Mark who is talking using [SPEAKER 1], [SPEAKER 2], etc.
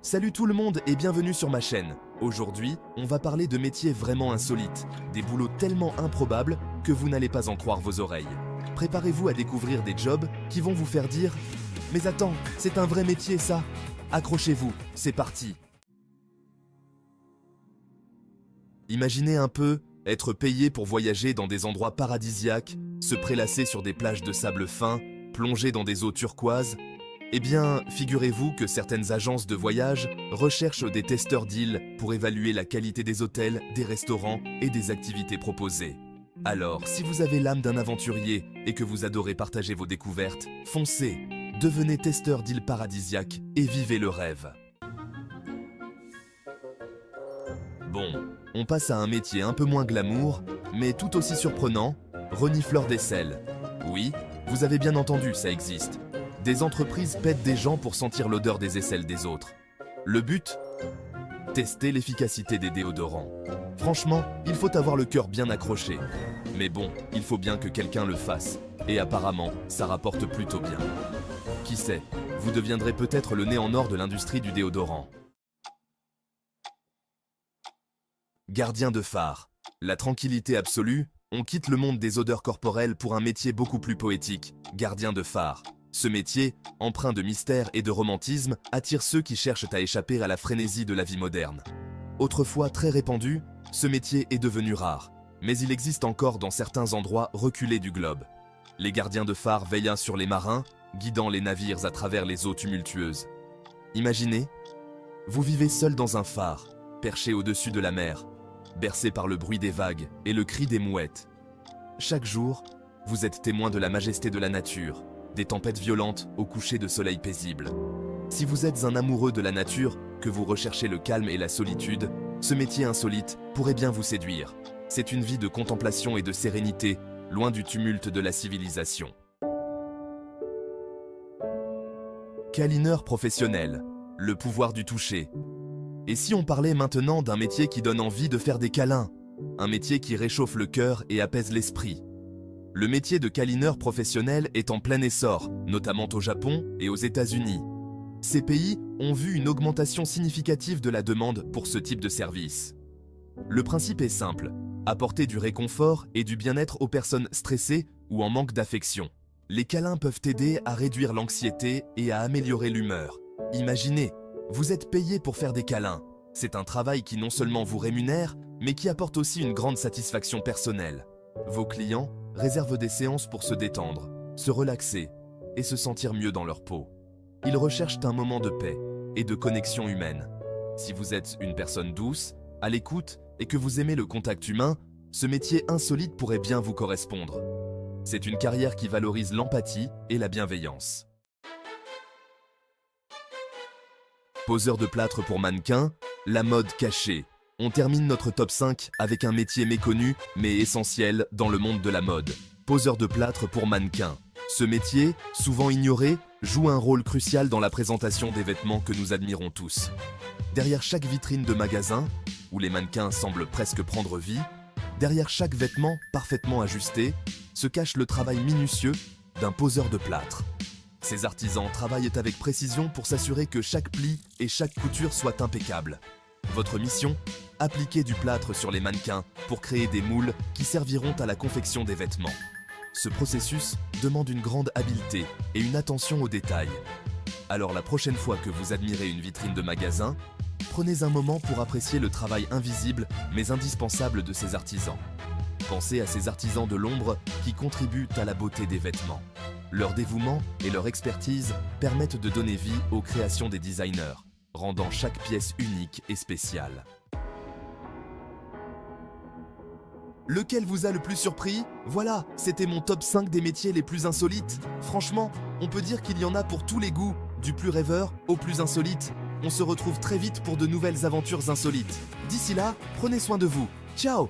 [SPEAKER 1] Salut tout le monde et bienvenue sur ma chaîne. Aujourd'hui, on va parler de métiers vraiment insolites, des boulots tellement improbables que vous n'allez pas en croire vos oreilles. Préparez-vous à découvrir des jobs qui vont vous faire dire « Mais attends, c'est un vrai métier ça !» Accrochez-vous, c'est parti. Imaginez un peu être payé pour voyager dans des endroits paradisiaques, se prélasser sur des plages de sable fin, plonger dans des eaux turquoises. Eh bien, figurez-vous que certaines agences de voyage recherchent des testeurs d'îles pour évaluer la qualité des hôtels, des restaurants et des activités proposées. Alors, si vous avez l'âme d'un aventurier et que vous adorez partager vos découvertes, foncez, devenez testeur d'îles paradisiaques et vivez le rêve. Bon, on passe à un métier un peu moins glamour, mais tout aussi surprenant, renifleur d'aisselle. Oui, vous avez bien entendu, ça existe. Des entreprises pètent des gens pour sentir l'odeur des aisselles des autres. Le but ? Tester l'efficacité des déodorants. Franchement, il faut avoir le cœur bien accroché. Mais bon, il faut bien que quelqu'un le fasse. Et apparemment, ça rapporte plutôt bien. Qui sait, vous deviendrez peut-être le nez en or de l'industrie du déodorant. Gardien de phare. La tranquillité absolue, on quitte le monde des odeurs corporelles pour un métier beaucoup plus poétique, gardien de phare. Ce métier, empreint de mystère et de romantisme, attire ceux qui cherchent à échapper à la frénésie de la vie moderne. Autrefois très répandu, ce métier est devenu rare, mais il existe encore dans certains endroits reculés du globe. Les gardiens de phare veillent sur les marins, guidant les navires à travers les eaux tumultueuses. Imaginez, vous vivez seul dans un phare, perché au-dessus de la mer, bercé par le bruit des vagues et le cri des mouettes. Chaque jour, vous êtes témoin de la majesté de la nature, des tempêtes violentes au coucher de soleil paisible. Si vous êtes un amoureux de la nature, que vous recherchez le calme et la solitude, ce métier insolite pourrait bien vous séduire. C'est une vie de contemplation et de sérénité, loin du tumulte de la civilisation. Câlineur professionnel, le pouvoir du toucher. Et si on parlait maintenant d'un métier qui donne envie de faire des câlins, un métier qui réchauffe le cœur et apaise l'esprit? Le métier de câlineur professionnel est en plein essor, notamment au Japon et aux États-Unis. Ces pays ont vu une augmentation significative de la demande pour ce type de service. Le principe est simple, apporter du réconfort et du bien-être aux personnes stressées ou en manque d'affection. Les câlins peuvent aider à réduire l'anxiété et à améliorer l'humeur. Imaginez, vous êtes payé pour faire des câlins. C'est un travail qui non seulement vous rémunère, mais qui apporte aussi une grande satisfaction personnelle. Vos clients réservent des séances pour se détendre, se relaxer et se sentir mieux dans leur peau. Ils recherchent un moment de paix et de connexion humaine. Si vous êtes une personne douce, à l'écoute et que vous aimez le contact humain, ce métier insolite pourrait bien vous correspondre. C'est une carrière qui valorise l'empathie et la bienveillance. Poseur de plâtre pour mannequins, la mode cachée. On termine notre top 5 avec un métier méconnu mais essentiel dans le monde de la mode. Poseur de plâtre pour mannequins. Ce métier, souvent ignoré, joue un rôle crucial dans la présentation des vêtements que nous admirons tous. Derrière chaque vitrine de magasin, où les mannequins semblent presque prendre vie, derrière chaque vêtement parfaitement ajusté, se cache le travail minutieux d'un poseur de plâtre. Ces artisans travaillent avec précision pour s'assurer que chaque pli et chaque couture soient impeccables. Votre mission ? Appliquer du plâtre sur les mannequins pour créer des moules qui serviront à la confection des vêtements. Ce processus demande une grande habileté et une attention aux détails. Alors la prochaine fois que vous admirez une vitrine de magasin, prenez un moment pour apprécier le travail invisible mais indispensable de ces artisans. Pensez à ces artisans de l'ombre qui contribuent à la beauté des vêtements. Leur dévouement et leur expertise permettent de donner vie aux créations des designers, rendant chaque pièce unique et spéciale. Lequel vous a le plus surpris? Voilà, c'était mon top 5 des métiers les plus insolites. Franchement, on peut dire qu'il y en a pour tous les goûts, du plus rêveur au plus insolite. On se retrouve très vite pour de nouvelles aventures insolites. D'ici là, prenez soin de vous. Ciao!